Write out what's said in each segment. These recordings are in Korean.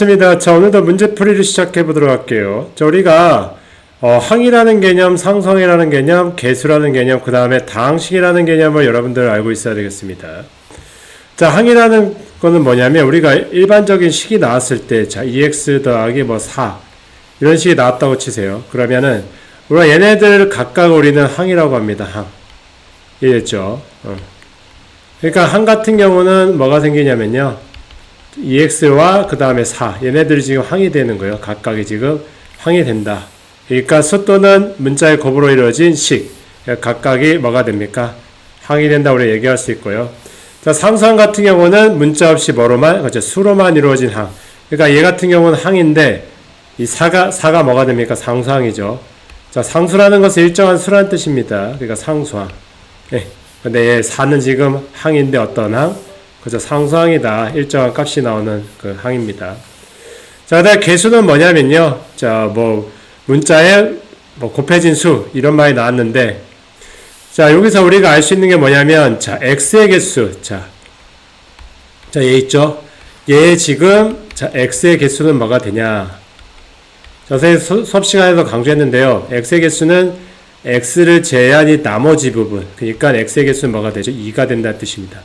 좋습니다. 자, 오늘도 문제풀이를 시작해 보도록 할게요. 자, 우리가 항이라는 개념, 상성이라는 개념, 계수라는 개념, 그 다음에 다항식이라는 개념을 여러분들 알고 있어야 되겠습니다. 자, 항이라는 거는 뭐냐면 우리가 일반적인 식이 나왔을 때, 자, 2x 더하기 4 이런 식이 나왔다고 치세요. 그러면은 우리가 얘네들 각각 우리는 항이라고 합니다. 항. 이해됐죠? 그러니까 항 같은 경우는 뭐가 생기냐면요, 2x와 그 다음에 4 얘네들이 지금 항이 되는 거예요. 각각이 지금 항이 된다. 그러니까 수 또는 문자의 곱으로 이루어진 식, 각각이 뭐가 됩니까? 항이 된다 우리 얘기할 수 있고요. 자, 상수항 같은 경우는 문자 없이 뭐로만, 그렇죠, 수로만 이루어진 항. 그러니까 얘 같은 경우는 항인데 이 사가 뭐가 됩니까? 상수항이죠. 자, 상수라는 것은 일정한 수라는 뜻입니다. 그러니까 상수항. 네. 근데 얘 4는 지금 항인데 어떤 항? 그죠, 상수항이다. 일정한 값이 나오는 그 항입니다. 자, 그다음 개수는 뭐냐면요, 자, 문자에 곱해진 수 이런 말이 나왔는데, 자, 여기서 우리가 알 수 있는 게 뭐냐면, 자, x의 개수, 자, 얘 있죠? 얘 지금, 자, x의 개수는 뭐가 되냐? 자, 선생님 수업 시간에서 강조했는데요, x의 개수는 x를 제외한 이 나머지 부분, 그러니까 x의 개수는 뭐가 되죠? 2가 된다는 뜻입니다.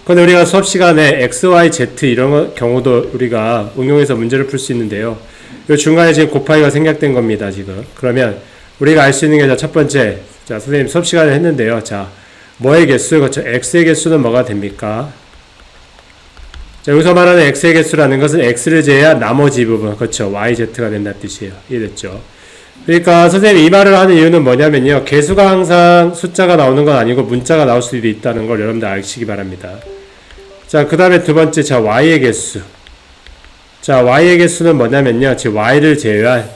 근데 우리가 수업 시간에 x, y, z 이런 경우도 우리가 응용해서 문제를 풀 수 있는데요. 이 중간에 지금 곱하기가 생략된 겁니다, 지금. 그러면 우리가 알 수 있는 게 첫 번째, 자, 선생님 수업 시간에 했는데요. 자, 뭐의 개수, 그렇죠? x의 개수는 뭐가 됩니까? 자, 여기서 말하는 x의 개수라는 것은 x를 제외한 나머지 부분, 그렇죠? y, z가 된다는 뜻이에요. 이해됐죠? 그러니까 선생님이 이 말을 하는 이유는 뭐냐면요, 개수가 항상 숫자가 나오는 건 아니고 문자가 나올 수도 있다는 걸 여러분들 아시기 바랍니다. 자, 그 다음에 두 번째, 자, y의 개수. 자, y의 개수는 뭐냐면요, 지금 y를 제외한,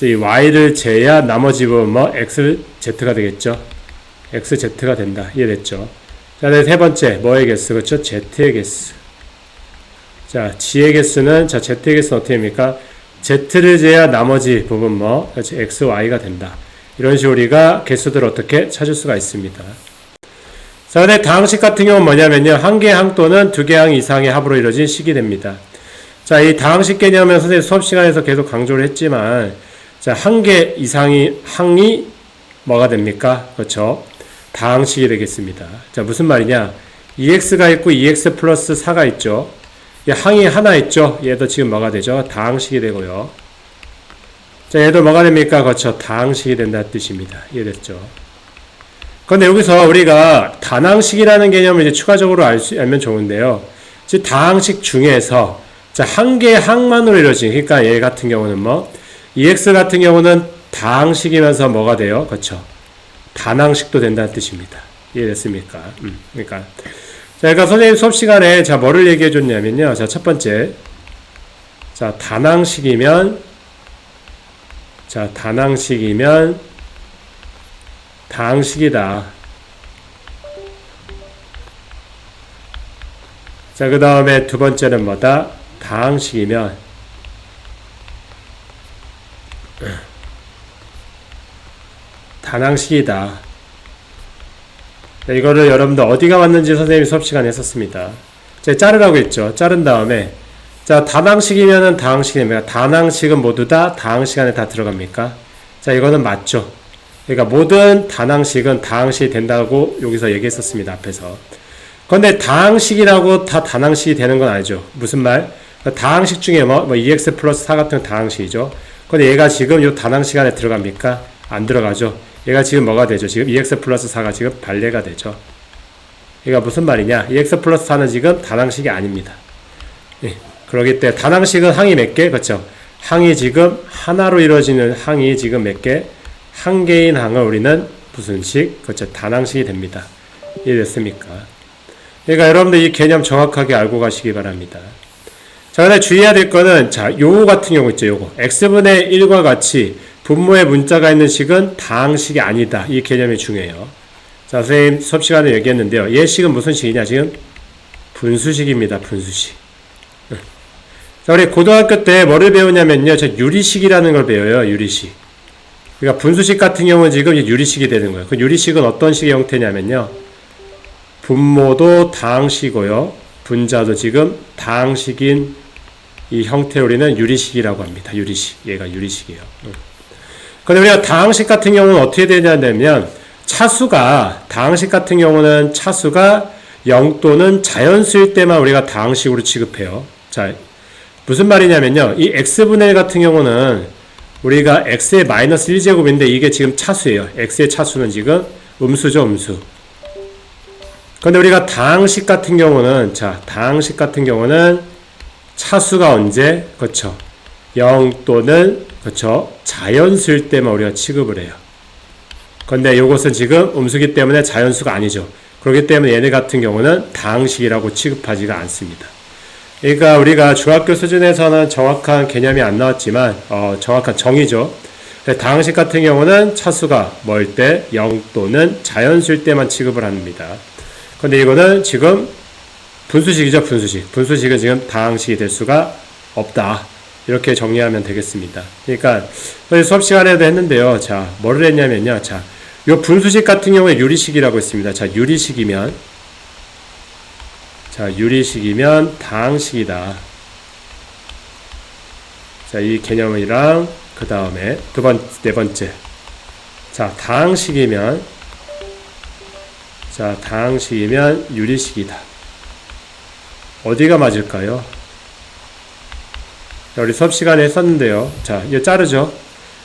이 y를 제외한 나머지 부분, x, z가 되겠죠. x, z가 된다. 이해됐죠? 자, 세 번째, 뭐의 개수? 그렇죠? z의 개수. 자, g의 개수는, 자, z의 개수는 어떻게 됩니까? z를 제외한 나머지 부분, 그렇죠? x, y가 된다. 이런 식으로 우리가 개수들을 어떻게 찾을 수가 있습니다. 자, 근데 다항식 같은 경우는 뭐냐면요, 한 개 항 또는 두 개 항 이상의 합으로 이루어진 식이 됩니다. 자, 이 다항식 개념은 선생님 수업 시간에서 계속 강조를 했지만, 자, 한 개 이상의 항이 뭐가 됩니까? 그렇죠? 다항식이 되겠습니다. 자, 무슨 말이냐? 2x가 있고 2x 플러스 4가 있죠. 이 항이 하나 있죠. 얘도 지금 뭐가 되죠? 다항식이 되고요. 자, 얘도 뭐가 됩니까? 그렇죠? 다항식이 된다는 뜻입니다. 이해됐죠? 근데 여기서 우리가 단항식이라는 개념을 이제 추가적으로 알면 좋은데요. 즉, 다항식 중에서, 자, 한 개의 항만으로 이루어진, 그러니까 얘 같은 경우는 2x 같은 경우는 다항식이면서 뭐가 돼요? 그렇죠? 단항식도 된다는 뜻입니다. 이해됐습니까? 그러니까. 자, 그러니까 선생님 수업 시간에, 자, 뭐를 얘기해 줬냐면요. 자, 첫 번째. 자, 단항식이면, 다항식이다. 자, 그 다음에 두 번째는 뭐다? 다항식이면 단항식이다. 자, 이거를 여러분들 어디가 맞는지 선생님이 수업 시간에 했었습니다. 자, 자르라고 했죠. 자른 다음에, 자, 단항식이면은 다항식입니다. 단항식은 모두 다 다항식 안에 다 들어갑니까? 자, 이거는 맞죠. 그러니까 모든 단항식은 다항식이 된다고 여기서 얘기했었습니다. 앞에서. 그런데 다항식이라고 다 단항식이 되는 건 아니죠. 무슨 말? 다항식 중에 2x 플러스 4 같은 건 다항식이죠. 근데 얘가 지금 이 단항식 안에 들어갑니까? 안 들어가죠. 얘가 지금 뭐가 되죠? 지금 2x 플러스 4가 지금 발레가 되죠. 그러니까 무슨 말이냐? 2x 플러스 4는 지금 단항식이 아닙니다. 예. 그러기 때문에 단항식은 항이 몇 개? 그렇죠. 항이 지금 하나로 이루어지는 항이 지금 몇 개? 한 개인 항을 우리는 무슨 식? 그렇죠. 단항식이 됩니다. 이해됐습니까? 그러니까 여러분들 이 개념 정확하게 알고 가시기 바랍니다. 자, 근데 주의해야 될 거는, 자, 요거 같은 경우 있죠. 요거. x분의 1과 같이 분모에 문자가 있는 식은 다항식이 아니다. 이 개념이 중요해요. 자, 선생님 수업 시간에 얘기했는데요. 얘 식은 무슨 식이냐? 지금 분수식입니다. 분수식. 자, 우리 고등학교 때 뭐를 배우냐면요. 저 유리식이라는 걸 배워요. 유리식. 그러니까 분수식 같은 경우는 지금 유리식이 되는 거예요. 그 유리식은 어떤 식의 형태냐면요, 분모도 다항식이고요, 분자도 지금 다항식인 이 형태를 우리는 유리식이라고 합니다. 유리식. 얘가 유리식이에요. 근데 우리가 다항식 같은 경우는 어떻게 되냐면 차수가 다항식 같은 경우는 차수가 0 또는 자연수일 때만 우리가 다항식으로 취급해요. 자, 무슨 말이냐면요. 이 x분의 1 같은 경우는 우리가 x의 마이너스 1제곱인데 이게 지금 차수예요. x의 차수는 지금 음수죠, 음수. 근데 우리가 다항식 같은 경우는 다항식 같은 경우는 차수가 언제? 그렇죠. 0 또는 그렇죠. 자연수일 때만 우리가 취급을 해요. 근데 이것은 지금 음수기 때문에 자연수가 아니죠. 그렇기 때문에 얘네 같은 경우는 다항식이라고 취급하지가 않습니다. 그러니까 우리가 중학교 수준에서는 정확한 개념이 안 나왔지만 정확한 정의죠. 다항식 같은 경우는 차수가 뭘 때? 0 또는 자연수일 때만 취급을 합니다. 근데 이거는 지금 분수식이죠, 분수식. 분수식은 지금 다항식이 될 수가 없다. 이렇게 정리하면 되겠습니다. 그러니까 수업 시간에도 했는데요. 자, 뭐를 했냐면요. 자, 요 분수식 같은 경우에 유리식이라고 했습니다. 자, 유리식이면 다항식이다. 자, 이 개념이랑 그 다음에 네 번째. 자, 다항식이면 유리식이다. 어디가 맞을까요? 자, 우리 수업 시간에 했었는데요. 자, 이거 자르죠.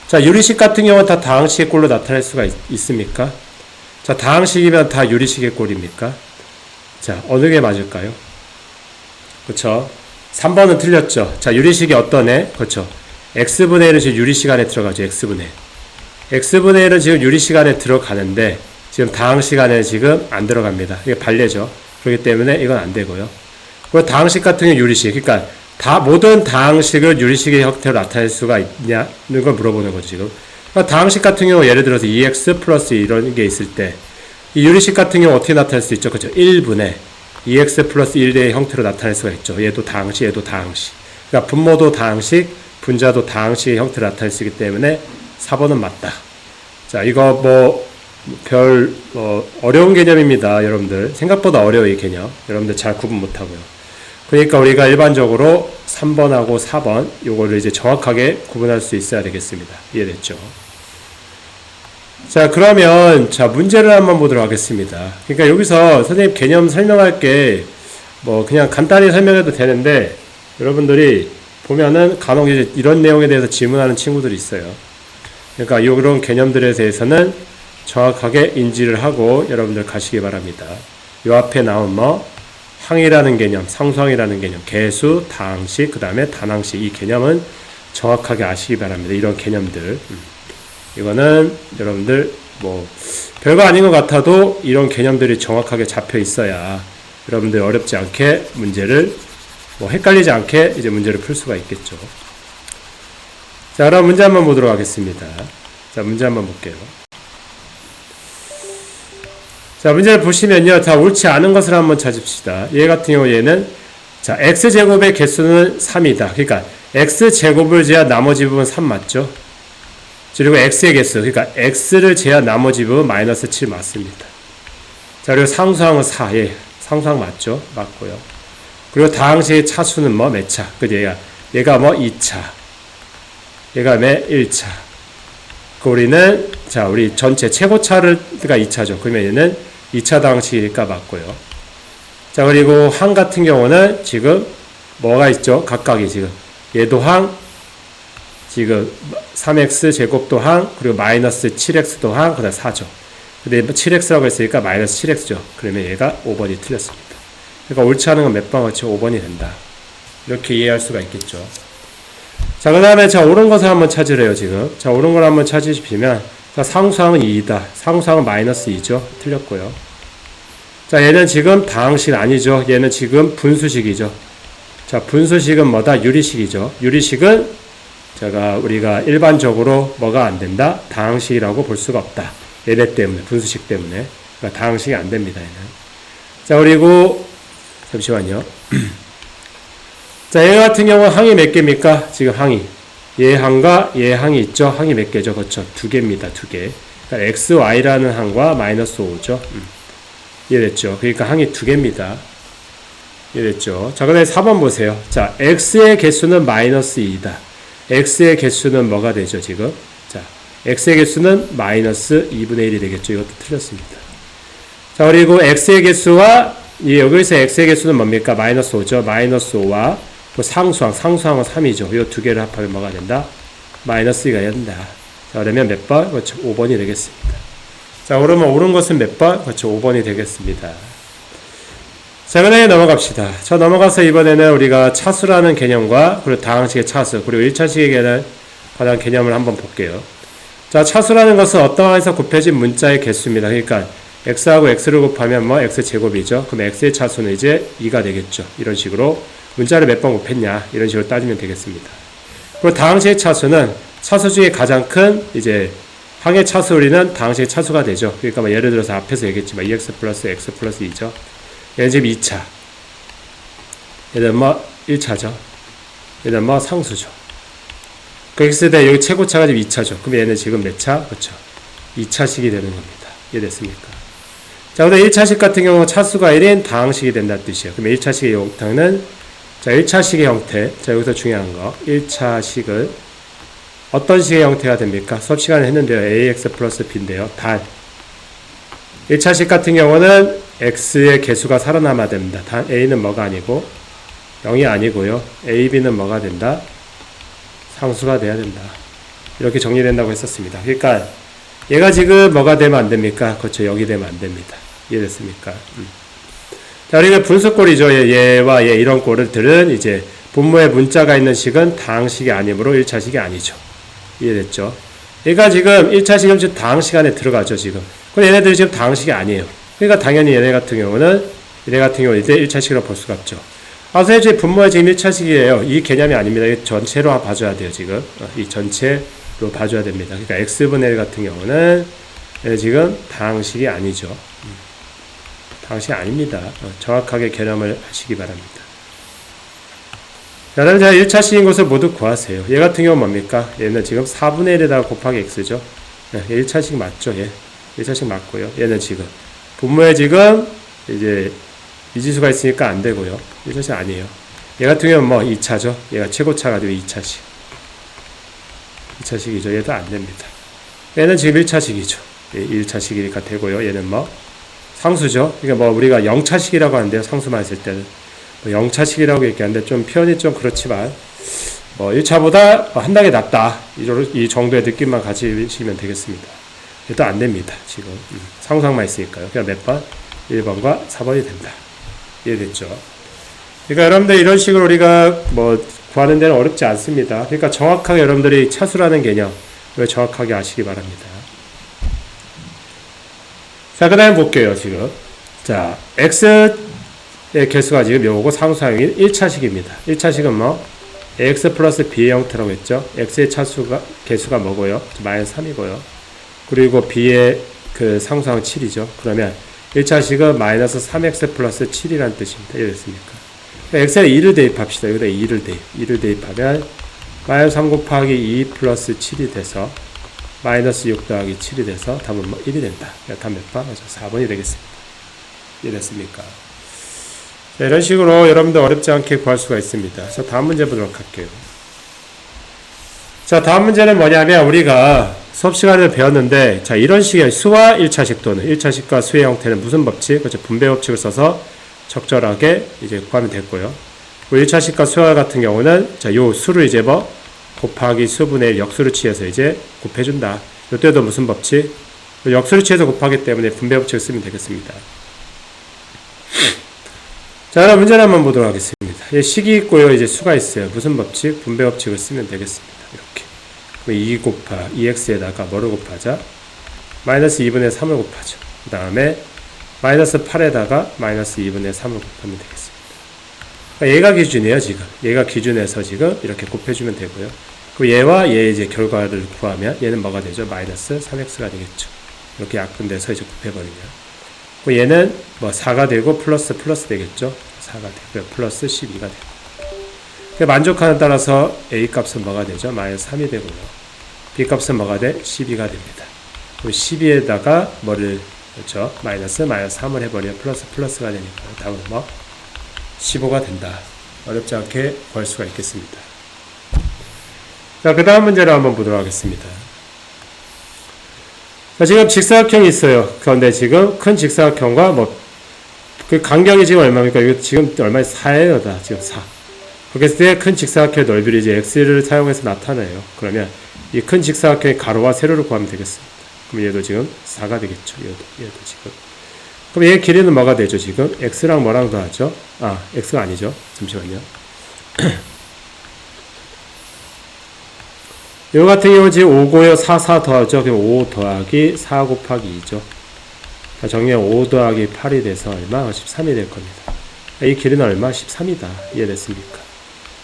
자, 유리식 같은 경우는 다 다항식의 꼴로 나타날 수가 있습니까? 자, 다항식이면 다 유리식의 꼴입니까? 자, 어느 게 맞을까요? 그쵸? 3번은 틀렸죠. 자, 유리식이 어떤 애? 그쵸? x분의 1은 지금 유리식 안에 들어가죠. x분의 1. x분의 1은 지금 유리식 안에 들어가는데 지금 다항식 안에 지금 안 들어갑니다. 이게 발레죠. 그렇기 때문에 이건 안 되고요. 그리고 다항식 같은 경우 유리식. 그러니까 모든 다항식을 유리식의 형태로 나타낼 수가 있냐는 걸 물어보는 거죠, 지금. 그러니까 다항식 같은 경우 예를 들어서 2x 플러스 이런 게 있을 때 이 유리식 같은 경우 어떻게 나타낼 수 있죠? 그죠? 1분의 2x 플러스 1의 형태로 나타낼 수가 있죠. 얘도 다항식, 얘도 다항식. 그러니까 분모도 다항식, 분자도 다항식의 형태로 나타낼 수 있기 때문에 4번은 맞다. 자, 이거 어려운 개념입니다, 여러분들. 생각보다 어려워요, 이 개념. 여러분들 잘 구분 못하고요. 그러니까 우리가 일반적으로 3번하고 4번, 요거를 이제 정확하게 구분할 수 있어야 되겠습니다. 이해됐죠? 자, 그러면, 문제를 한번 보도록 하겠습니다. 그러니까 여기서 선생님 개념 설명할 게, 그냥 간단히 설명해도 되는데, 여러분들이 보면은 간혹 이제 이런 내용에 대해서 질문하는 친구들이 있어요. 그러니까 이런 개념들에 대해서는 정확하게 인지를 하고 여러분들 가시기 바랍니다. 요 앞에 나온 항이라는 개념, 상수항이라는 개념, 개수, 다항식, 그 다음에 단항식, 이 개념은 정확하게 아시기 바랍니다. 이런 개념들. 이거는 여러분들 별거 아닌 것 같아도 이런 개념들이 정확하게 잡혀 있어야 여러분들 어렵지 않게 문제를 헷갈리지 않게 이제 문제를 풀 수가 있겠죠. 자, 그럼 문제 한번 보도록 하겠습니다. 자, 문제 한번 볼게요. 자, 문제를 보시면요. 자, 옳지 않은 것을 한번 찾읍시다. 얘 같은 경우 얘는 x제곱의 개수는 3이다. 그러니까 x제곱을 제한 나머지 부분 3 맞죠? 그리고 x의 개수, 그러니까 x를 제한 나머지 부분 마이너스 7 맞습니다. 자, 그리고 상수항은 4. 예, 상수항 맞죠? 맞고요. 그리고 다항식의 차수는 몇 차? 얘가 2차. 얘가 1차. 우리는, 우리 전체 최고차가 2차죠. 그러면 얘는 2차 다항식이니까 맞고요. 자, 그리고 항 같은 경우는 지금 뭐가 있죠? 각각이 지금. 얘도 항, 지금 3x 제곱도 항, 그리고 마이너스 7x도 항, 그 다음 4죠. 근데 7x라고 했으니까 마이너스 7x죠. 그러면 얘가 5번이 틀렸습니다. 그러니까 옳지 않은 건 몇 번 같이 5번이 된다. 이렇게 이해할 수가 있겠죠. 자, 그 다음에 옳은 것을 한번 찾으래요, 지금. 자, 옳은 걸 한번 찾으시면, 상수항은 2이다. 상수항은 마이너스 2죠. 틀렸고요. 자, 얘는 지금 다항식 아니죠. 얘는 지금 분수식이죠. 자, 분수식은 뭐다? 유리식이죠. 유리식은 우리가 일반적으로 뭐가 안 된다? 다항식이라고 볼 수가 없다. 얘네 때문에, 분수식 때문에. 그러니까 다항식이 안 됩니다, 얘는. 자, 그리고, 잠시만요. 자, 얘 같은 경우는 항이 몇 개입니까? 지금 항이. 얘 항과 얘 항이 있죠? 항이 몇 개죠? 그렇죠. 2개입니다. 2개. 그러니까 xy라는 항과 마이너스 5죠. 이해됐죠? 그러니까 항이 2개입니다. 이랬죠. 자, 그 다음에 4번 보세요. 자, x의 개수는 마이너스 2다. x의 개수는 뭐가 되죠, 지금? 자, x의 개수는 마이너스 2분의 1이 되겠죠. 이것도 틀렸습니다. 자, 그리고 x의 개수와, 여기서 x의 개수는 뭡니까? 마이너스 5죠. 마이너스 5와 그 상수항, 상수항은 3이죠. 이 두 개를 합하면 뭐가 된다? 마이너스 2가 된다. 자, 그러면 몇 번? 그렇죠. 5번이 되겠습니다. 자, 그러면 옳은 것은 몇 번? 그렇죠. 5번이 되겠습니다. 자, 그 다음에 넘어갑시다. 자, 넘어가서 이번에는 우리가 차수라는 개념과 그리고 다항식의 차수 그리고 1차식에 관한 개념을 한번 볼게요. 자, 차수라는 것은 어떤 항에서 곱해진 문자의 개수입니다. 그러니까 x하고 x를 곱하면 뭐 x제곱이죠. 그럼 x의 차수는 이제 2가 되겠죠. 이런 식으로 문자를 몇 번 곱했냐 이런 식으로 따지면 되겠습니다. 그리고 다항식의 차수는 차수 중에 가장 큰 이제 항의 차수율이는 다항식의 차수가 되죠. 그러니까 뭐 예를 들어서 앞에서 얘기했지만 2x 플러스 x 플러스 2죠. 얘는 지금 2차. 얘는 뭐 1차죠. 얘는 뭐 상수죠. 그 x대 여기 최고차가 지금 2차죠. 그럼 얘는 지금 몇 차? 그렇죠. 2차식이 되는 겁니다. 이해됐습니까? 자, 근데 1차식 같은 경우는 차수가 1인 다항식이 된다는 뜻이에요. 그럼 1차식의 형태는 자, 1차식의 형태. 자, 여기서 중요한 거. 1차식은 어떤 식의 형태가 됩니까? 수업 시간에 했는데요. ax 플러스 b인데요. 단 1차식 같은 경우는 x의 개수가 살아남아야 됩니다. 단 a는 뭐가 아니고 0이 아니고요. a, b는 뭐가 된다? 상수가 돼야 된다. 이렇게 정리된다고 했었습니다. 그러니까 얘가 지금 뭐가 되면 안 됩니까? 그렇죠. 0이 되면 안 됩니다. 이해됐습니까? 자, 우리가 분수꼴이죠. 얘와 얘 이런 꼴들은 이제 분모에 문자가 있는 식은 다항식이 아니므로 1차식이 아니죠. 이해됐죠? 얘가 지금 1차식은 지금 다항식 안에 들어가죠, 지금. 근데 얘네들이 지금 다항식이 아니에요. 그러니까 당연히 얘네 같은 경우는 이제 1차식으로 볼 수가 없죠. 아, 선생님, 분모에 지금 1차식이에요. 이 개념이 아닙니다. 이 전체로 봐줘야 돼요, 지금. 이 전체로 봐줘야 됩니다. 그러니까 x분의 1 같은 경우는 지금 다항식이 아니죠. 다항식이 아닙니다. 정확하게 개념을 하시기 바랍니다. 자, 그다음에 1차식인 것을 모두 구하세요. 얘 같은 경우는 뭡니까? 얘는 지금 4분의 1에다가 곱하기 x죠. 1차식 맞죠? 얘. 1차식 맞고요. 얘는 지금 분모에 지금 이제 미지수가 있으니까 안 되고요. 1차식 아니에요. 얘 같은 경우는 뭐 2차죠. 얘가 최고차 가지고 2차식. 2차식이죠. 얘도 안 됩니다. 얘는 지금 1차식이죠. 1차식이니까 되고요. 얘는 뭐 상수죠. 그러니까 뭐 우리가 0차식이라고 하는데요. 상수만 했을 때는. 0차식이라고 얘기하는데 좀 표현이 좀 그렇지만 뭐 1차보다 한 단계 낫다. 이 정도의 느낌만 가지시면 되겠습니다. 얘도 안 됩니다. 지금 상수항만 있으니까요. 그냥 몇 번? 1번과 4번이 된다. 이해됐죠? 그러니까 여러분들 이런 식으로 우리가 뭐 구하는 데는 어렵지 않습니다. 그러니까 정확하게 여러분들이 차수라는 개념을 정확하게 아시기 바랍니다. 자, 그 다음에 볼게요, 지금. 자, x의 개수가 지금 요거 상수항인 1차식입니다. 1차식은 뭐? x 플러스 b의 형태라고 했죠. x의 개수가 뭐고요? 마이너스 3이고요. 그리고 b의 그 상수항 7이죠. 그러면 1차식은 마이너스 3x 플러스 7이라는 뜻입니다. 이해됐습니까? 그러니까 x에 2를 대입합시다. 여기다 2를 대입하면 마이너스 3 곱하기 2 플러스 7이 돼서 마이너스 6 더하기 7이 돼서 답은 뭐 1이 된다. 답 몇 번? 4번이 되겠습니다. 이해됐습니까? 자, 이런 식으로 여러분들 어렵지 않게 구할 수가 있습니다. 그래서 다음 문제 보도록 할게요. 자, 다음 문제는 뭐냐면 우리가 수업 시간에 배웠는데 자, 이런 식의 수와 1차식 또는 1차식과 수의 형태는 무슨 법칙? 그렇죠. 분배 법칙을 써서 적절하게 이제 구하면 됐고요. 1차식과 수와 같은 경우는 자, 요 수를 이제 뭐 곱하기 수분의 1 역수를 취해서 이제 곱해준다. 이때도 무슨 법칙? 역수를 취해서 곱하기 때문에 분배 법칙을 쓰면 되겠습니다. 자, 그럼 문제를 한번 보도록 하겠습니다. 식이 있고요. 이제 수가 있어요. 무슨 법칙? 분배 법칙을 쓰면 되겠습니다. 이렇게. 2 곱하 2x에다가 뭐를 곱하자? 마이너스 2분의 3을 곱하죠. 그 다음에 마이너스 8에다가 마이너스 2분의 3을 곱하면 되겠습니다. 그러니까 얘가 기준이에요, 지금. 얘가 기준에서 지금 이렇게 곱해주면 되고요. 그 얘와 얘의 이제 결과를 구하면 얘는 뭐가 되죠? 마이너스 3x가 되겠죠. 이렇게 약분돼서 이제 곱해버리면. 그 얘는 뭐 4가 되고 플러스 되겠죠. 4가 되고요. 플러스 12가 되고. 만족하는 따라서 A 값은 뭐가 되죠? 마이너스 3이 되고요. B 값은 뭐가 돼? 12가 됩니다. 그럼 12에다가 뭐를, 그렇죠? 마이너스 3을 해버리면 플러스가 되니까 답은 뭐? 15가 된다. 어렵지 않게 구할 수가 있겠습니다. 자, 그 다음 문제를 한번 보도록 하겠습니다. 자, 지금 직사각형이 있어요. 그런데 지금 큰 직사각형과 그 간격이 지금 얼마입니까? 이거 지금 얼마에 4예요, 다. 지금 4. 그렇게 했을 때 큰 직사각형의 넓이를 이제 x를 사용해서 나타내요. 그러면 이 큰 직사각형의 가로와 세로를 구하면 되겠습니다. 그럼 얘도 지금 4가 되겠죠. 얘도 지금. 그럼 얘의 길이는 뭐가 되죠, 지금? x랑 뭐랑 더하죠? x가 아니죠. 잠시만요. 이거 같은 경우는 지금 5고요, 4 더하죠. 그럼 5 더하기 4 곱하기 2죠. 정리하면 5 더하기 8이 돼서 얼마? 13이 될 겁니다. 이 길이는 얼마? 13이다. 이해됐습니까?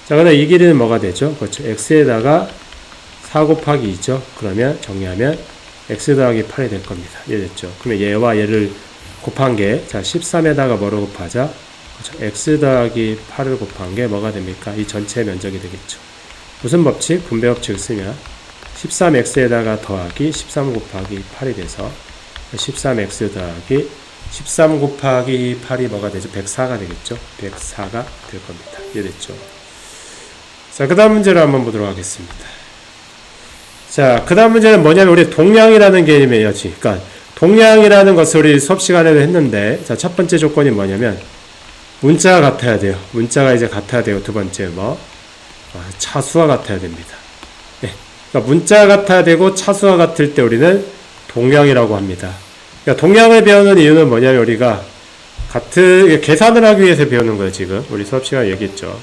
자, 그다음 이 길이는 뭐가 되죠? 그렇죠. x에다가 4 곱하기 2죠. 그러면 정리하면 x 더하기 8이 될 겁니다. 이해됐죠? 그러면 얘와 얘를 곱한 게, 자, 13에다가 뭐로 곱하자? 그렇죠. x 더하기 8을 곱한 게 뭐가 됩니까? 이 전체 면적이 되겠죠. 무슨 법칙? 분배 법칙을 쓰면 13x에다가 더하기 13 곱하기 8이 돼서 13x 더하기 13 곱하기 8이 뭐가 되죠? 104가 되겠죠? 104가 될 겁니다. 이해됐죠? 자, 그 다음 문제를 한번 보도록 하겠습니다. 자, 그 다음 문제는 뭐냐면 우리 동량이라는 개념이에요. 그러니까 동량이라는 것을 우리 수업 시간에도 했는데, 자, 첫 번째 조건이 뭐냐면 문자가 같아야 돼요. 문자가 이제 같아야 되고, 두 번째 차수와 같아야 됩니다. 네. 그러니까 문자가 같아야 되고 차수와 같을 때 우리는 동량이라고 합니다. 그러니까 동량을 배우는 이유는 뭐냐면 우리가 계산을 하기 위해서 배우는 거예요. 지금 우리 수업 시간에 얘기했죠.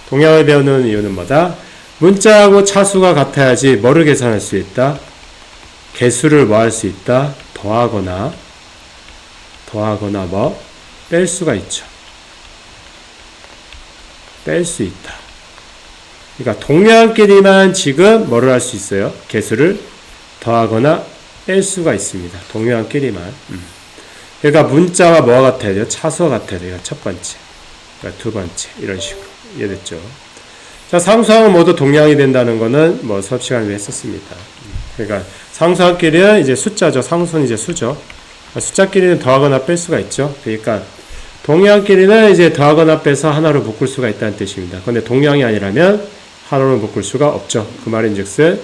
동량을 배우는 이유는 뭐다? 문자하고 차수가 같아야지 뭐를 계산할 수 있다? 개수를 뭐 할 수 있다? 더하거나 뺄 수가 있죠. 뺄 수 있다. 그러니까 동량끼리만 지금 뭐를 할 수 있어요? 개수를 더하거나 뺄 수가 있습니다. 동량끼리만. 그러니까 문자와 뭐가 같아야 돼요? 차수와 같아야 돼요. 첫 번째. 그러니까 두 번째. 이런 식으로. 이해됐죠? 자, 상수항은 모두 동량이 된다는 거는 수업 시간에 했었습니다. 그러니까 상수항끼리는 이제 숫자죠. 상수는 이제 수죠. 숫자끼리는 더하거나 뺄 수가 있죠. 그러니까 동량끼리는 이제 더하거나 빼서 하나로 묶을 수가 있다는 뜻입니다. 그런데 동량이 아니라면 하나로 묶을 수가 없죠. 그 말인즉슨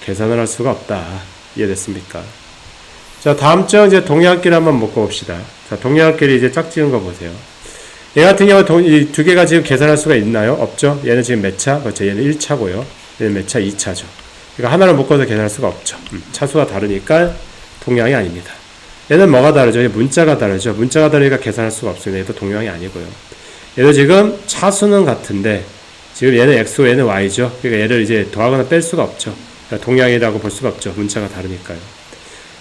계산을 할 수가 없다. 이해됐습니까? 자, 다음 주 이제 동량끼리 한번 묶어봅시다. 자, 동량끼리 이제 짝지은 거 보세요. 얘 같은 경우 이 두 개가 지금 계산할 수가 있나요? 없죠. 얘는 지금 몇 차? 그렇죠. 얘는 1차고요. 얘는 몇 차? 2차죠. 그러니까 하나로 묶어서 계산할 수가 없죠. 차수가 다르니까 동량이 아닙니다. 얘는 뭐가 다르죠? 문자가 다르죠. 문자가 다르니까 계산할 수가 없습니다. 얘도 동량이 아니고요. 얘도 지금 차수는 같은데 지금 얘는 x고 얘는 y죠. 그러니까 얘를 이제 더하거나 뺄 수가 없죠. 그러니까 동량이라고 볼 수가 없죠. 문자가 다르니까요.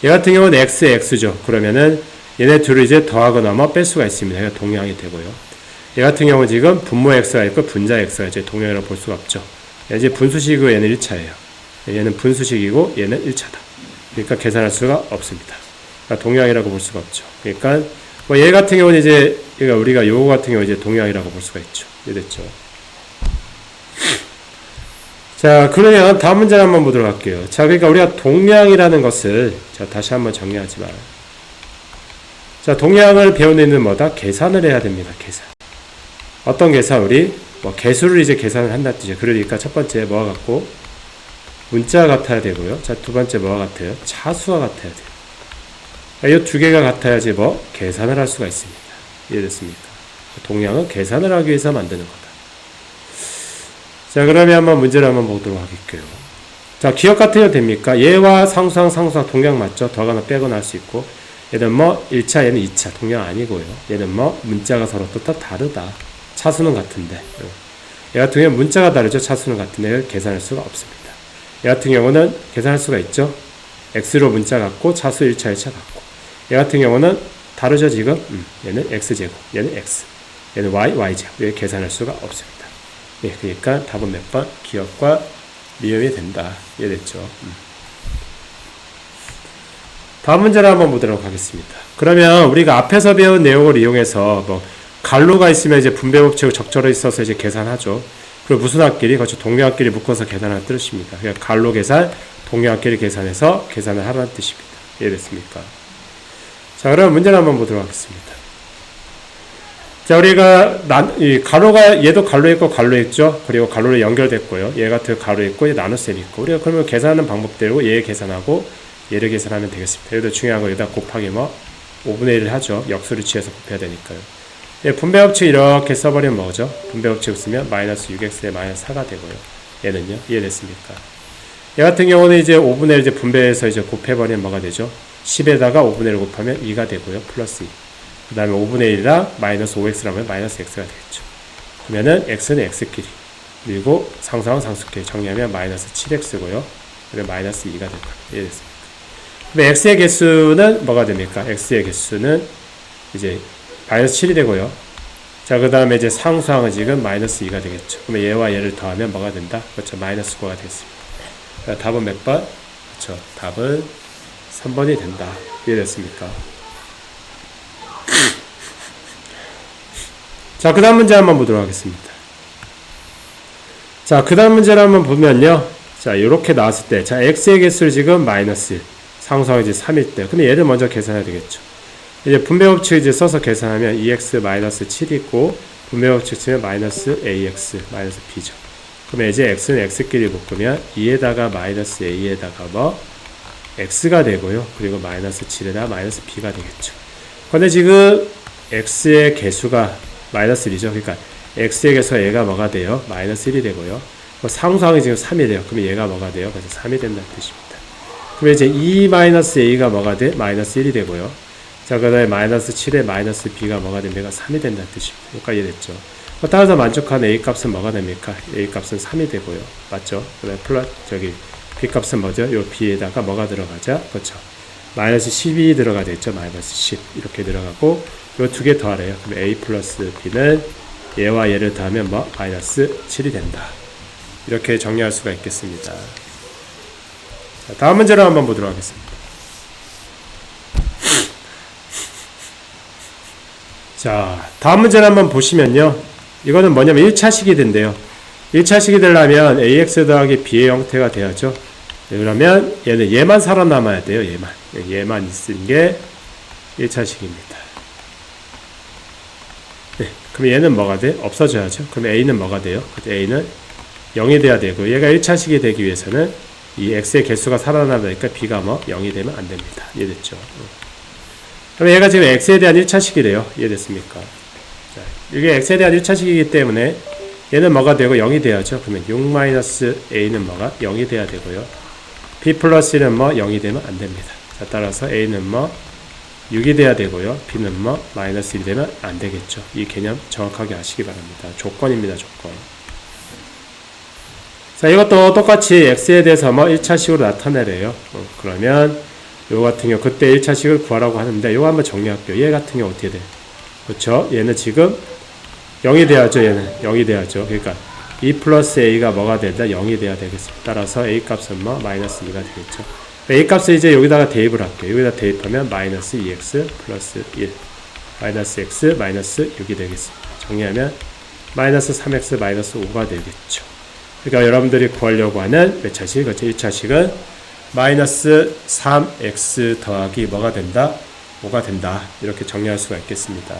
얘 같은 경우는 x죠. 그러면은 얘네 둘을 이제 더하거나 뺄 수가 있습니다. 그러니까 동량이 되고요. 얘 같은 경우는 지금 분모 x가 있고 분자 x가 이제 동량이라고 볼 수가 없죠. 얘는 이제 분수식이고 얘는 1차예요. 얘는 분수식이고 얘는 1차다. 그러니까 계산할 수가 없습니다. 그러니까 동량이라고 볼 수가 없죠. 그러니까 얘 같은 경우는 이제 그러니까 우리가 요거 같은 경우 이제 동량이라고 볼 수가 있죠. 이해됐죠? 자, 그러면 다음 문제 한번 보도록 할게요. 자, 그러니까 우리가 동량이라는 것을 다시 한번 정리하지만, 자, 동량을 배우는 데는 뭐다? 계산을 해야 됩니다. 계산. 어떤 계산? 우리 개수를 이제 계산을 한다는 뜻이죠. 그러니까 첫 번째 뭐가 같고 문자가 같아야 되고요. 자, 두 번째 뭐가 같아요? 차수가 같아야 돼요. 이 두 개가 같아야지 계산을 할 수가 있습니다. 이해됐습니까? 동량은 계산을 하기 위해서 만드는 거다. 자, 그러면 한번 문제를 한번 보도록 하겠고요. 자, 기억 같으면 됩니까? 얘와 상수항 동량 맞죠? 더하거나 빼거나 할 수 있고, 얘는 1차, 얘는 2차, 동량 아니고요. 얘는 문자가 서로 또 다르다. 차수는 같은데. 얘 같은 경우는 문자가 다르죠? 차수는 같은데 계산할 수가 없습니다. 얘 같은 경우는 계산할 수가 있죠? x로 문자 같고, 차수 1차, 2차 같고. 얘 같은 경우는 다르죠, 지금? 얘는 x제곱, 얘는 x. 얘는 y제곱. 얘 계산할 수가 없습니다. 예, 그러니까 답은 몇 번? 기억과 미음이 된다. 이해됐죠? 다음 문제를 한번 보도록 하겠습니다. 그러면 우리가 앞에서 배운 내용을 이용해서 갈로가 있으면 이제 분배 법칙을 적절히 써서 이제 계산하죠. 그리고 무슨 합끼리? 그렇죠. 동량끼리 묶어서 계산하는 뜻입니다. 그러니까 갈로 계산, 동량끼리 계산해서 계산을 하라는 뜻입니다. 이해됐습니까? 자, 그럼 문제를 한번 보도록 하겠습니다. 자, 우리가 이 가로가 얘도 가로 있고 가로 있죠. 그리고 가로로 연결됐고요. 얘 같은 가로 있고 얘 나눗셈 있고. 우리가 그러면 계산하는 방법대로 얘 계산하고 얘를 계산하면 되겠습니다. 여기도 중요한 거 여기다 곱하기 5분의 1을 하죠. 역수를 취해서 곱해야 되니까요. 예, 분배 법칙 이렇게 써버리면 뭐죠? 분배 법칙 쓰면 마이너스 6x의 마이너스 4가 되고요. 얘는요? 이해됐습니까? 얘 같은 경우는 이제 5분의 1 이제 분배해서 이제 곱해버리면 뭐가 되죠? 10에다가 5분의 1 곱하면 2가 되고요. 플러스 2. 그 다음에 5분의 1이랑 마이너스 5x라면 마이너스 x가 되겠죠. 그러면은 x는 x끼리. 그리고 상수항은 상수끼리. 정리하면 마이너스 7x고요. 그리고 마이너스 2가 될 거예요. 이해됐습니까? 그럼 x의 개수는 뭐가 됩니까? x의 개수는 이제 마이너스 7이 되고요. 자, 그 다음에 이제 상수항은 지금 마이너스 2가 되겠죠. 그러면 얘와 얘를 더하면 뭐가 된다? 그렇죠. 마이너스 9가 되겠습니다. 답은 몇 번? 그렇죠. 답은 3번이 된다. 이해됐습니까? 자, 그 다음 문제 한번 보도록 하겠습니다. 자, 그 다음 문제를 한번 보면요. 자, 이렇게 나왔을 때, 자, x의 개수를 지금 마이너스 1, 상수항이 이제 3일 때, 근데 얘를 먼저 계산해야 되겠죠. 이제 분배 법칙 이제 써서 계산하면 2x 마이너스 7이 있고, 분배 법칙 쓰면 마이너스 ax 마이너스 b죠. 그러면 이제 x는 x끼리 묶으면 2에다가 마이너스 a에다가 x가 되고요. 그리고 마이너스 7에다가 마이너스 b가 되겠죠. 근데 지금 x의 개수가 마이너스 1이죠. 그러니까 x의 개수가 얘가 뭐가 돼요? 마이너스 1이 되고요. 상수항이 지금 3이 돼요. 그러면 얘가 뭐가 돼요? 그래서 3이 된다는 뜻입니다. 그러면 이제 2 마이너스 a가 뭐가 돼? 마이너스 1이 되고요. 자, 그 다음에 마이너스 7에 마이너스 b가 뭐가 됩니까? 3이 된다는 뜻입니다. 여기까지 이해됐죠? 따라서 만족하는 a 값은 뭐가 됩니까? a 값은 3이 되고요. 맞죠? 그 다음에 b 값은 뭐죠? 요 b에다가 뭐가 들어가죠? 그렇죠. 마이너스 10이 들어가겠죠. 마이너스 10 이렇게 들어가고 요 두 개 더하래요. 그럼 a 플러스 b는 얘와 얘를 더하면 마이너스 7이 된다. 이렇게 정리할 수가 있겠습니다. 자, 다음 문제로 한번 보도록 하겠습니다. 자, 다음 문제를 한번 보시면요. 이거는 뭐냐면 1차식이 된대요. 1차식이 되려면 ax 더하기 b의 형태가 돼야죠. 그러면 얘만 살아남아야 돼요. 얘만 있는 게 1차식입니다. 네, 그럼 얘는 뭐가 돼? 없어져야죠. 그럼 a는 뭐가 돼요? a는 0이 돼야 되고 얘가 1차식이 되기 위해서는 이 x의 개수가 살아남으니까 b가 0이 되면 안 됩니다. 이해됐죠? 그럼 얘가 지금 x에 대한 1차식이래요. 이해됐습니까? 자, 이게 x에 대한 1차식이기 때문에 얘는 뭐가 되고 0이 돼야죠. 그러면 6-a는 뭐가 0이 돼야 되고요. b 플러스 1은 0이 되면 안 됩니다. 자, 따라서 a는 6이 돼야 되고요. b는 마이너스 1이 되면 안 되겠죠. 이 개념 정확하게 아시기 바랍니다. 조건입니다. 조건. 자, 이것도 똑같이 x에 대해서 1차식으로 나타내래요. 그러면 요 같은 경우 그때 1차식을 구하라고 하는데 요거 한번 정리할게요. 얘 같은 경우 어떻게 돼? 그렇죠? 얘는 지금 0이 돼야죠. 얘는 0이 돼야죠. 그러니까 2 플러스 a가 뭐가 된다? 0이 돼야 되겠습니다. 따라서 a 값은 마이너스 2가 되겠죠. a 값을 이제 여기다가 대입을 할게요. 여기다 대입하면 마이너스 2x 플러스 1 마이너스 x 마이너스 6이 되겠습니다. 정리하면 마이너스 3x 마이너스 5가 되겠죠. 그러니까 여러분들이 구하려고 하는 몇 차식? 그렇죠? 1차식은 마이너스 3x 더하기 뭐가 된다? 5가 된다. 이렇게 정리할 수가 있겠습니다.